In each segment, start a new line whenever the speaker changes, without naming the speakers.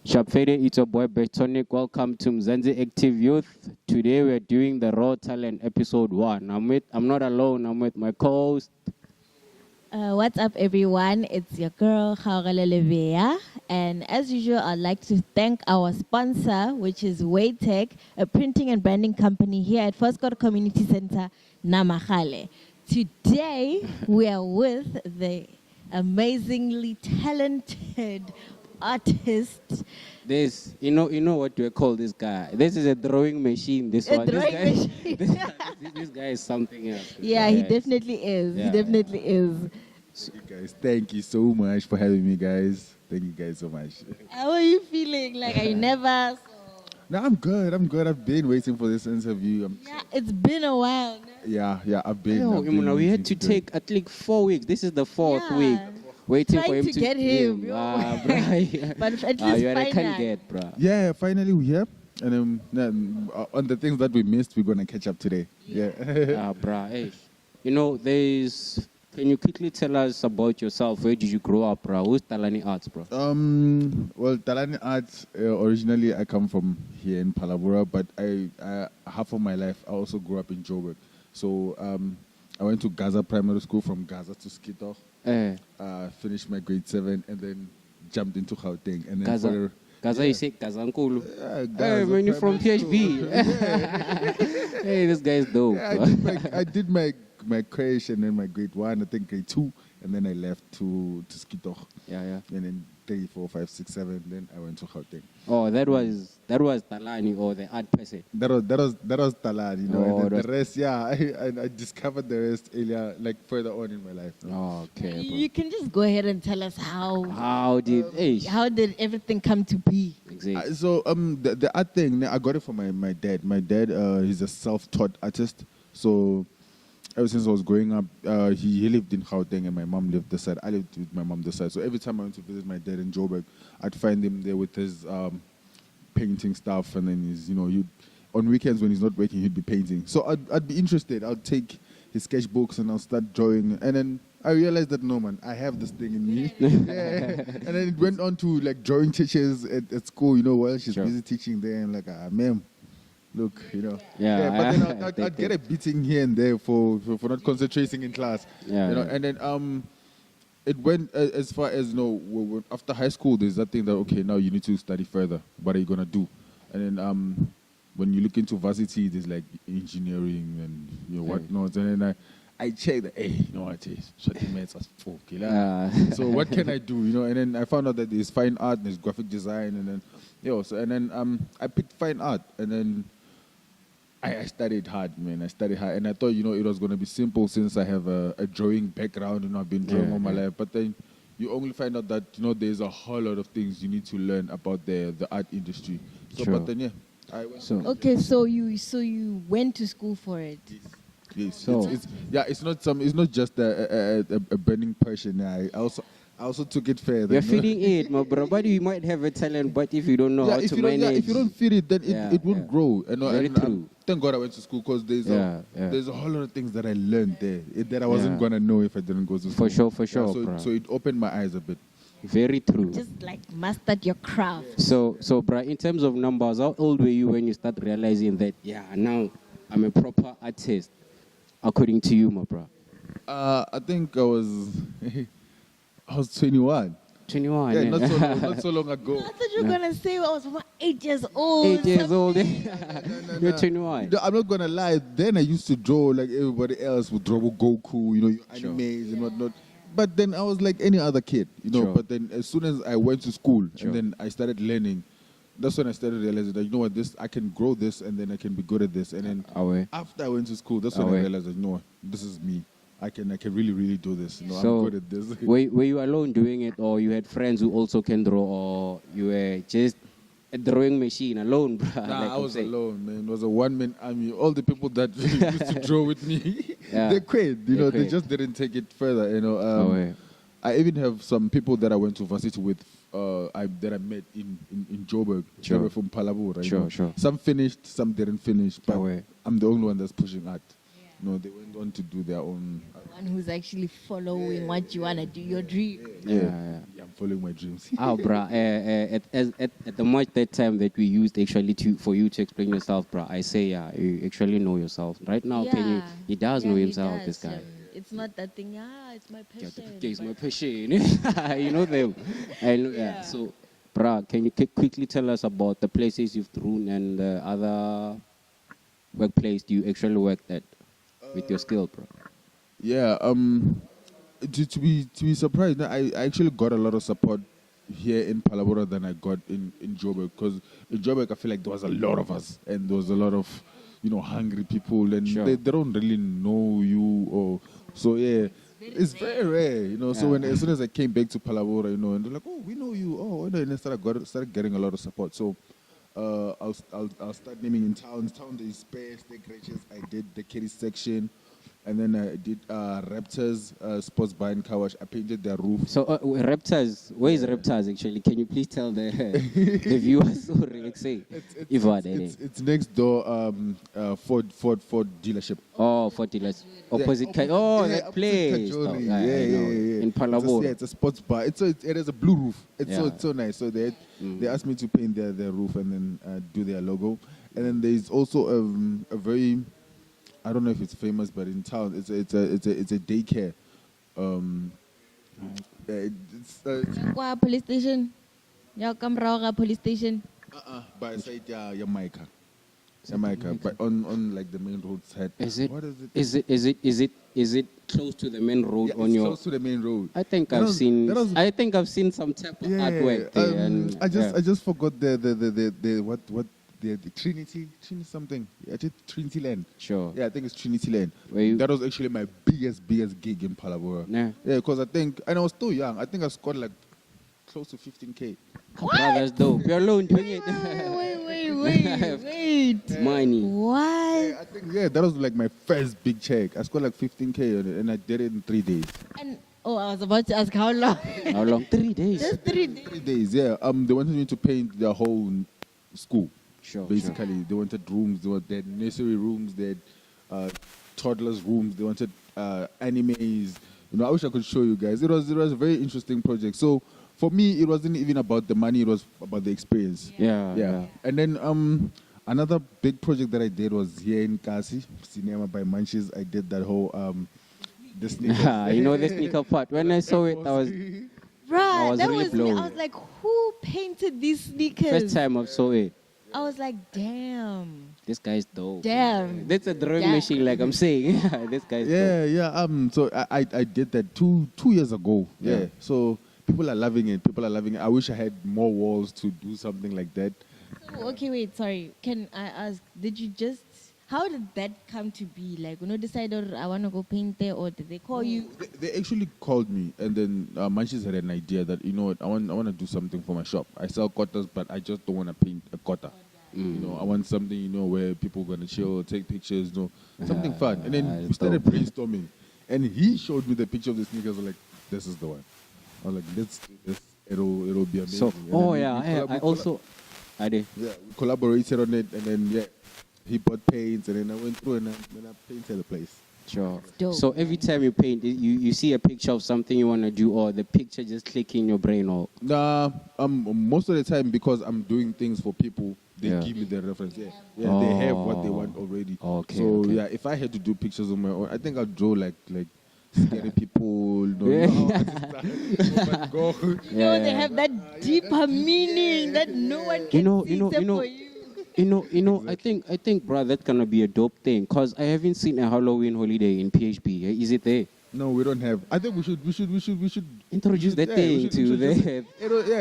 Shapfede, it's your boy Besh Tonic. Welcome to Mzansi Active Youth. Today we're doing the Raw Talent episode 1. I'm not alone, I'm with my co-host.
What's up, everyone? It's your girl, Levea. And as usual, I'd like to thank our sponsor, which is Waytech, a printing and branding company here at First God Community Center, Namahale. Today, we are with the amazingly talented artist.
This, you know what do I call this guy? This is a drawing machine. This
A
one.
drawing machine.
This guy is something else.
Yeah, he definitely is.
Yeah,
He definitely is.
You guys, thank you so much for having me, guys. Thank you guys so much.
How are you feeling? Like, are you nervous?
No, I'm good. I've been waiting for this interview.
Yeah, it's been a while.
Yeah, I've been.
Yo,
I've been
we had
waiting
to
do
take at least 4 weeks. This is the fourth
Yeah.
week. Waiting
Trying
for him
to get him, yo.
Bruh.
But at least
you are a
finally.
candidate, bro.
Yeah, finally we're here. And on the things that we missed, we're gonna catch up today. Yeah.
Bruh, hey. You know, can you quickly tell us about yourself? Where did you grow up, bro? Who's Talani Arts, bro?
Well, Talani Arts, originally I come from here in Palabora, but I half of my life I also grew up in Joburg. So I went to Gaza Primary School, from Gaza to Skito. Finished my grade 7 and then jumped into Gauteng. And then
Gaza. Gaza, you say Gaza Nkulu.
Hey,
Hey, man, you're from PHB. Hey, this guy's dope.
Yeah, I did my crash and then my grade 1, I think grade 2, and then I left to Skito.
Yeah.
And then 3, 4, 5, 6, 7, then I went to Gauteng.
Oh, that was Talani, or the art person.
That was Talani, you know.
Oh,
and then the rest, yeah, I discovered the rest earlier, like further on in my life.
Oh, okay, bro.
You can just go ahead and tell us
How did
everything come to be?
exactly?
So the art thing, I got it from my dad. My dad, he's a self-taught artist. So ever since I was growing up, he lived in Gauteng and my mom lived this side. I lived with my mom this side. So every time I went to visit my dad in Joburg, I'd find him there with his painting stuff, and then on weekends when he's not working, he'd be painting. So I'd be interested. I'd take his sketchbooks and I'll start drawing, and then I realized that no, man, I have this thing in me. Yeah. And then it went on to like drawing teachers at school. While she's busy teaching there, I'm like, ma'am, look,
Yeah,
but then I'd get a beating here and there for not concentrating in class.
Yeah.
And then it went as far as after high school, there's that thing that okay, now you need to study further. What are you gonna do? And then when you look into varsity, there's like engineering and whatnot. And then I checked that, hey, you know what, maths as folk. So what can I do? And then I found out that there's fine art, there's graphic design, and then I picked fine art, and then I studied hard, man. I studied hard, and I thought, it was going to be simple since I have a drawing background, I've been drawing all my life. But then you only find out that, there's a whole lot of things you need to learn about the art industry. So,
Sure.
but then, I went.
Okay, so you went to school for it.
Yes.
So-
It's not just a burning passion. I also took it further.
You're feeding it, my bro. But you might have a talent, but if you don't know how to manage,
if you don't feed it, then it won't grow.
Very true.
Thank God I went to school, because there's a whole lot of things that I learned there that I wasn't gonna know if I didn't go to school.
For sure, bro.
So it opened my eyes a bit.
Very true.
Just like mastered your craft.
So, bro, in terms of numbers, how old were you when you start realizing that, now I'm a proper artist, according to you, my bro?
I think I was 21.
21.
Yeah, not so long ago.
I thought you were gonna say I was 8 years old.
8 years old.
No.
You're 21.
No, I'm not gonna lie. Then I used to draw like everybody else would draw Goku, your
Sure.
animes and whatnot. But then I was like any other kid,
Sure.
But then as soon as I went to school
Sure.
and then I started learning, that's when I started realizing that what, I can grow this and then I can be good at this. And then
Away.
after I went to school, that's when I realized that what, this is me. I can really, really do this.
So,
I'm good at this.
were you alone doing it, or you had friends who also can draw, or you were just a drawing machine alone, bro?
Nah, I was alone, man. It was a one-man army. All the people that used to draw with me, they quit. They
quit.
just didn't take it further. I even have some people that I went to varsity with that I met in Joburg.
Sure.
They were from Palabora.
Sure.
Some finished, some didn't finish. But I'm the only one that's pushing art. No, they went on to do their own.
One who's actually following what you wanna do, your dream.
Yeah.
I'm following my dreams.
Oh, bruh, at the much that time that we used actually for you to explain yourself, bruh, I say, yeah, you actually know yourself. Right now, he does know
he
himself,
does.
this guy.
It's not that thing, it's my passion.
Yeah, it's my passion. You know them. I know, yeah. So, bruh, can you quickly tell us about the places you've thrown and the other workplace you actually worked at with your skill, bro?
Yeah, to be surprised, I actually got a lot of support here in Palabora than I got in Joburg, because in Joburg I feel like there was a lot of us and there was a lot of hungry people, and
Sure.
they don't really know you, or so yeah. It's very rare, So as soon as I came back to Palabora, and they're like, "Oh, we know you." Oh, and then I started getting a lot of support. So I'll start naming in towns. Town there is Space, the Gracious. I did the Kitty section. And then I did Raptors sports bar in Kawash. I painted their roof.
So Raptors, where is Raptors actually? Can you please tell the the viewers? Sorry, say
It's next door Ford dealership.
Oh, for dealers. Opposite that place. In Palabora.
It's a sports bar. It has a blue roof. It's so nice. So they asked me to paint their roof and then do their logo. And then there's also a very, I don't know if it's famous, but in town it's a daycare.
Kwa police station. Ya kamera police station.
By side Jamaica. But on like the main road side.
Is it?
What is it?
Is it close to the main road
Yeah,
on
it's
your?
close to the main road.
I think I've seen some type of artwork there. And,
I just forgot the Trinity something. I did Trinity Land.
Sure.
Yeah, I think it's Trinity Land.
Where
That was actually my biggest gig in Palabora.
Yeah.
Yeah, because and I was still young. I think I scored like close to 15K.
What? That's dope. You're alone doing it.
Wait.
Money.
What?
I think that was like my first big check. I scored like 15K on it, and I did it in 3 days.
And I was about to ask how long.
How long? 3 days.
Just 3 days.
3 days, yeah. They wanted me to paint the whole school.
Sure.
Basically, they wanted rooms. They had nursery rooms. They had toddlers rooms. They wanted animes. I wish I could show you guys. It was a very interesting project. So for me, it wasn't even about the money. It was about the experience.
Yeah.
And then another big project that I did was here in Kasi, Cinema by Munchies. I did that whole the sneakers.
The sneaker part. When I saw it, I was
Bruh, that
really
was
blown.
I was like, who painted these sneakers?
first time I saw it.
I was like, damn.
This guy's dope.
Damn.
That's a drawing
Damn.
machine, like I'm saying. This guy's dope.
Yeah. So I did that two years ago. Yeah. So people are loving it. I wish I had more walls to do something like that.
So, okay, wait, sorry. Can I ask, how did that come to be? Like, decided I want to go paint there, or did they call you?
They actually called me, and then Munchies had an idea that, I want to do something for my shop. I sell quarters, but I just don't want to paint a quarter. I want something, where people are going to chill, take pictures, something fun. And then we started brainstorming. And he showed me the picture of the sneakers. I was like, this is the one. I was like, let's do this. It'll be amazing.
So, I did.
Yeah, we collaborated on it, and then, he bought paints, and then I went through and I painted the place.
Sure.
Dope,
So every time you paint, you see a picture of something you want to do, or the picture just click in your brain, or
Nah, most of the time, because I'm doing things for people, they give me the reference. Yeah, they have what they want already.
Okay,
So
okay.
if I had to do pictures on my own, I think I'd draw like scary people.
Yeah.
They have that deeper meaning that no one can see except for you.
I think, bro, that's gonna be a dope thing. Cause I haven't seen a Halloween holiday in PHP. Is it there?
No, we don't have. I think we should
Introduce that thing to the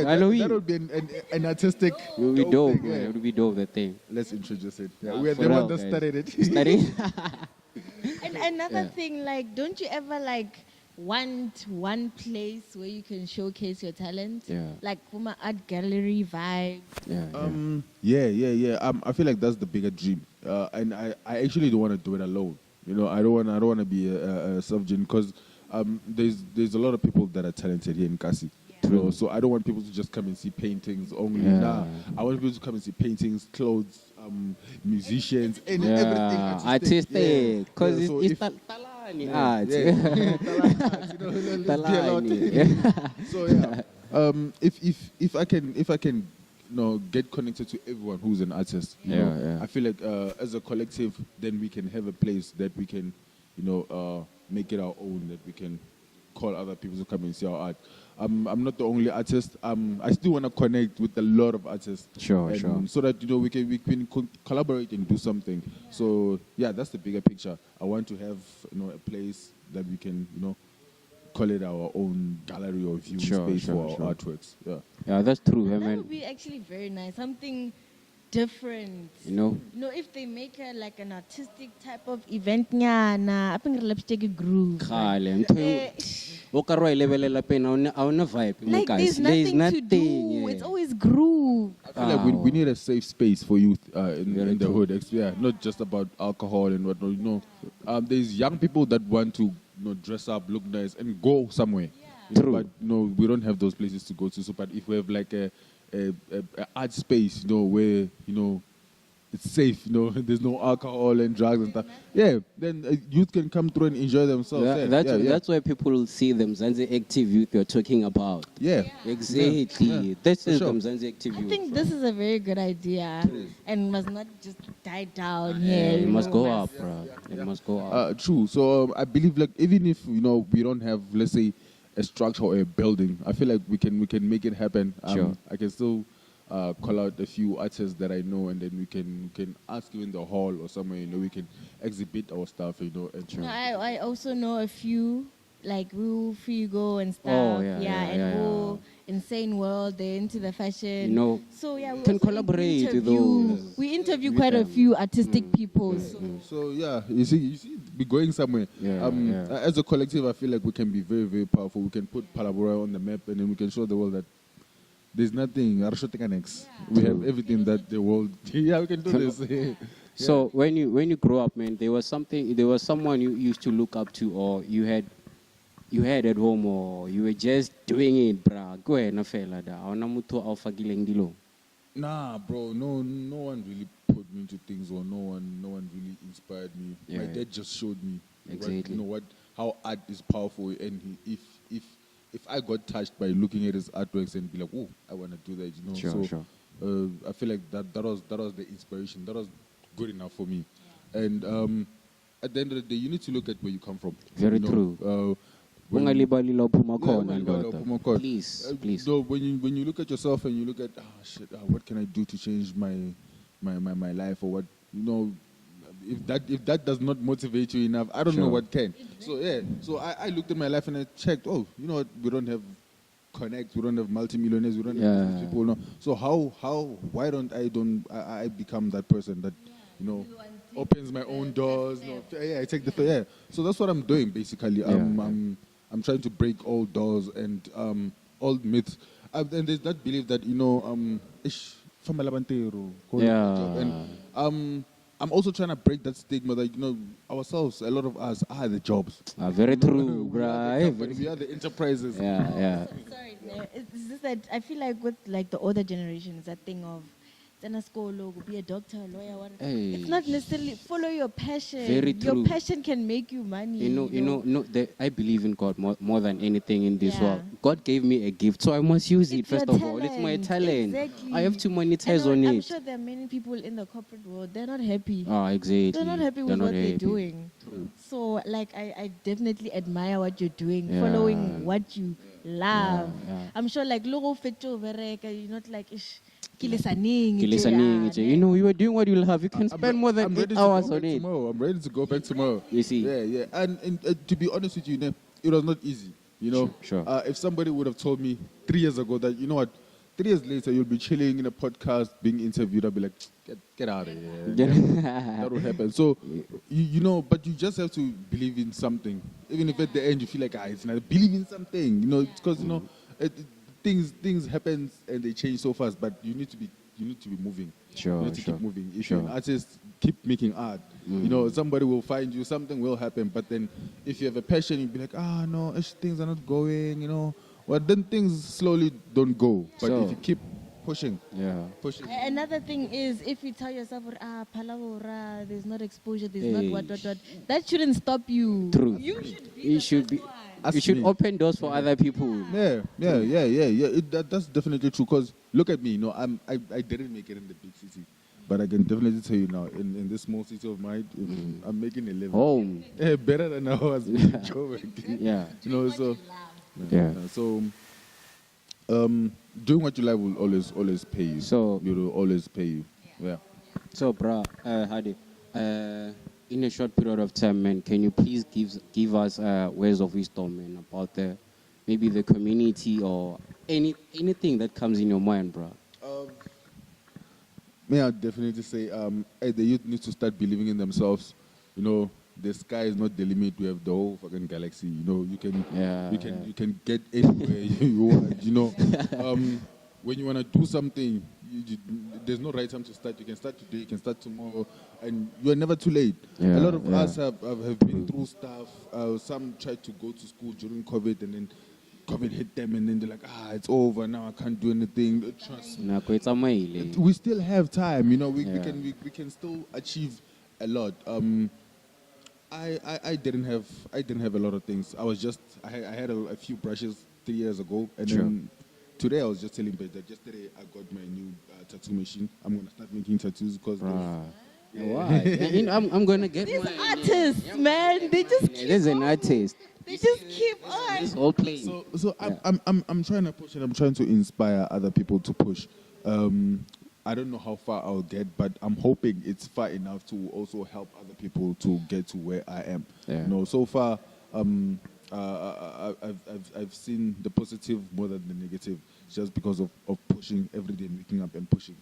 Halloween.
That would be an artistic.
It would be dope,
thing,
man. It would be dope, that thing.
Let's introduce it.
Yeah,
We are
for
the
real,
one that
guys.
started it.
Study?
And another thing, like, don't you ever want one place where you can showcase your talent?
Yeah.
Like from an art gallery vibe.
Yeah. I feel like that's the bigger dream, and I actually don't want to do it alone. I don't want to be a subject, because there's a lot of people that are talented here in Kasi.
True.
So I don't want people to just come and see paintings only.
Yeah.
Nah, I want people to come and see paintings, clothes, musicians, and
Yeah,
everything.
artistic. Because
so
it's
if-
Talani art.
Talani arts, you know, let's be allowed to- So if I can get connected to everyone who's an artist, you know,
Yeah.
I feel like as a collective, then we can have a place that we can, make it our own, that we can call other people to come and see our art. I'm not the only artist. I still want to connect with a lot of artists.
Sure.
So that we can collaborate and do something. So yeah, that's the bigger picture. I want to have a place that we can call it our own gallery or viewing space for our artworks.
Yeah, that's true. I
That
mean,
would be actually very nice. Something different. If they make like an artistic type of event, I think lipstick groove.
khale o ka re wa e lebelela pena a una vibe
Like
guys.
there's nothing to do.
yeah.
It's always groove.
I feel like we need a safe space for youth in the
true.
hood. Yeah, not just about alcohol and whatnot. There's young people that want to dress up, look nice, and go somewhere.
True.
But we don't have those places to go to. So, but if we have like a art space, where it's safe, there's no alcohol and drugs and stuff. Yeah, then youth can come through and enjoy themselves.
That's why people see them Zanzi active youth you're talking about.
Yeah.
Exactly.
Yeah.
That's
For
the
sure.
Zanzi active
I
youth.
think this is a very good idea and must not just die down here.
it
you
must
know,
go
must-
up, bro. It must go up.
True. So I believe like even if we don't have, let's say, a structure or a building, I feel like we can make it happen.
Sure.
I can still call out a few artists that I know, and then we can ask you in the hall or somewhere. We can exhibit our stuff. And
No, I also know a few like Wu Figo and stuff.
Oh, yeah,
and Wu Insane World. They're into the fashion. So yeah, we
can
also
collaborate with
interview-
those.
We interview
with
quite a
them.
few artistic people. So.
So yeah, you see, we're going somewhere. As a collective, I feel like we can be very, very powerful. We can put Palabora on the map, and then we can show the world that there's nothing. We have everything that the world. Yeah, we can do this.
So when you grow up, man, there was someone you used to look up to, or you had at home, or you were just doing it, bruh. Go ahead, na fela da. Awuna muthu awufakileng dilo.
Nah, bro. No one really put me into things, or no one really inspired me.
Yeah.
My dad just showed me
Exactly.
how art is powerful, and if I got touched by looking at his artworks and be like, oh, I want to do that,
Sure.
I feel like that was the inspiration. That was good enough for me. And at the end of the day, you need to look at where you come from.
Very true. Ungalibali la uphuma khona, ndoda. Please.
So when you look at yourself and you look at what can I do to change my life, or what if that does not motivate you enough, I don't know what can. So I looked at my life and I checked. Oh, you know what? We don't have connects. We don't have multimillionaires. We don't have these people. No. So why don't I become that person that opens my own doors? I take the So that's what I'm doing basically. I'm trying to break old doors and old myths. And there's that belief that and I'm also trying to break that stigma that ourselves, a lot of us are the jobs.
Very true,
We are the companies,
bruh.
we are the enterprises.
Yeah.
Sorry, it's just that I feel like with like the older generation, it's that thing of school, be a doctor, a lawyer.
Hey.
It's not necessarily follow your passion.
Very
Your
true.
passion can make you money.
I believe in God more than anything in this
Yeah.
world. God gave me a gift, so I must use it
It's your
first of all. It's my talent.
Exactly.
I have to monetize
And
on
I'm
it.
sure there are many people in the corporate world, they're not happy.
Exactly.
They're not happy
They're
with
not
what they're
happy.
doing. So, like, I definitely admire what you're doing,
Yeah.
following what you love.
Yeah.
I'm sure, like, logo feto vereka, you're not like, ish, kilisaning.
You were doing what you love. You can spend more than
I'm
8
ready to
hours
go
on
back
it.
tomorrow. I'm ready to go back tomorrow.
You see?
Yeah. And to be honest with you, it was not easy.
Sure.
If somebody would have told me 3 years ago that 3 years later you'll be chilling in a podcast being interviewed, I'd be like, get out of here. That would happen. So but you just have to believe in something, even if at the end you feel like it's not. Believe in something. It's because things happen and they change so fast, but you need to be moving.
Sure,
You need to
sure.
keep moving. If
Sure.
you're an artist, keep making art. Somebody will find you, something will happen. But then if you have a passion, you'll be like, no, things are not going, well, then things slowly don't go. But
So-
if you keep pushing,
Yeah.
pushing.
Another thing is, if you tell yourself, Palawora, there's not exposure, there's not what, that shouldn't stop you.
True.
You should be.
You
the
should
first
be.
one.
Ask
You should
me.
open doors for other people.
Yeah. That's definitely true. Cause look at me, I didn't make it in the big city, but I can definitely tell you now, in this small city of mine, I'm making a living.
Home.
Better than I was in Joburg.
Yeah.
So
Yeah.
so doing what you like will always pay you.
So-
it will always pay you. Yeah.
So, bro, Hadi, in a short period of time, man, can you please give us words of wisdom, man, about maybe the community or anything that comes in your mind, bro?
May I definitely say, the youth need to start believing in themselves. You know, the sky is not the limit. We have the whole fucking galaxy. You know, you can get anywhere you want. You know, when you want to do something, there's no right time to start. You can start today. You can start tomorrow, and you are never too late.
Yeah,
A lot of
yeah.
us have been through stuff. Some tried to go to school during COVID, and then COVID hit them, and then they're like, it's over now. I can't do anything. Trust me.
Nako e tsamaile.
We still have time, you know. We
Yeah.
can still achieve a lot. I didn't have a lot of things. I had a few brushes 3 years ago, and
Sure.
then today I was just telling Besh that yesterday I got my new tattoo machine. I'm gonna start making tattoos because
Bruh. Why? You know, I'm gonna get
These
mine.
artists, man, they just keep
There's an
on.
artist.
They just keep on.
This whole plane.
So I'm trying to push and I'm trying to inspire other people to push. I don't know how far I'll get, but I'm hoping it's far enough to also help other people to get to where I am.
Yeah.
You know, so far, I've seen the positive more than the negative, just because of pushing every day, waking up and pushing.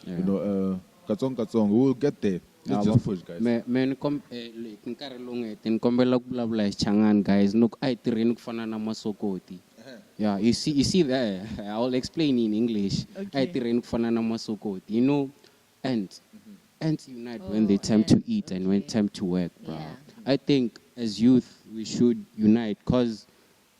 Yeah.
You know, katsong, we'll get there. Let's just push, guys.
Nkarhi lowu nga heti ni kombela ku vulavula hi Xichangani, guys. Loko a hi tirheni ku fana na masokoti. Yeah, you see there. I'll explain in English. A hi tirheni ku fana na masokoti. You know, ants unite when they time to eat and when time to work, bro.
Yeah.
I think as youth we should unite, because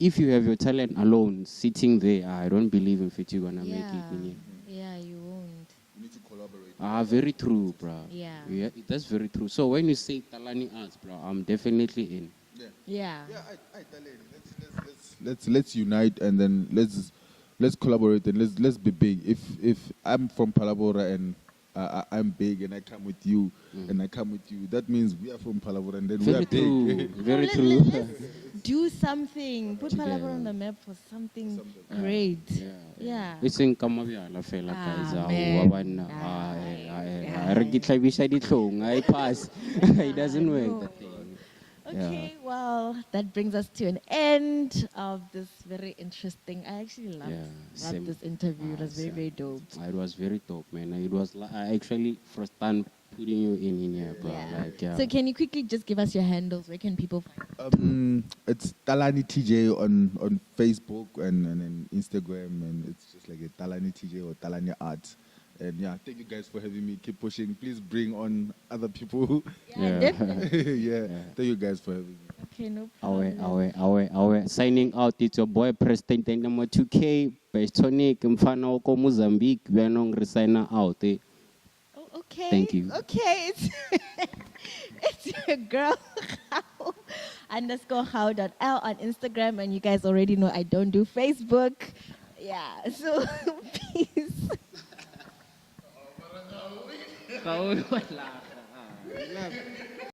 if you have your talent alone sitting there, I don't believe in fit you're gonna make it. In here.
Yeah, you won't.
We need to collaborate.
Very true, bro.
Yeah.
That's very true. So when you say Talani Arts, bro, I'm definitely in.
Yeah.
Let's unite and then let's collaborate and let's be big. If I'm from Palabora and I'm big and I come with you and I come with you, that means we are from Palabora and then we
Very
are
true.
big.
Very
Let's
true.
do something. Put
Together.
Palabra on the map for something great. Yeah.
It's in Kamabiala fela guys.
Man.
Re gitlabisha ditlhong, I pass. It doesn't work that thing.
Okay, well, that brings us to an end of this very interesting. I actually loved
Same.
this interview. It was very, very dope.
It was very dope, man. It was I actually first time putting you in here, bro. Like,
So can you quickly just give us your handles? Where can people find
It's Talani TJ on Facebook and Instagram, and it's just like a Talani TJ or Talani Art. And yeah, thank you guys for having me. Keep pushing. Please bring on other people.
definitely.
yeah. Thank you guys for having me.
Okay, no problem.
Awe. Signing out, it's your boy President number 2K, Besh Tonic, mfana wako Mozambique, we are not resigning out.
Oh, okay.
Thank you.
Okay, it's your girl _how.l on Instagram, and you guys already know I don't do Facebook. Yeah, so peace.
Kau wala.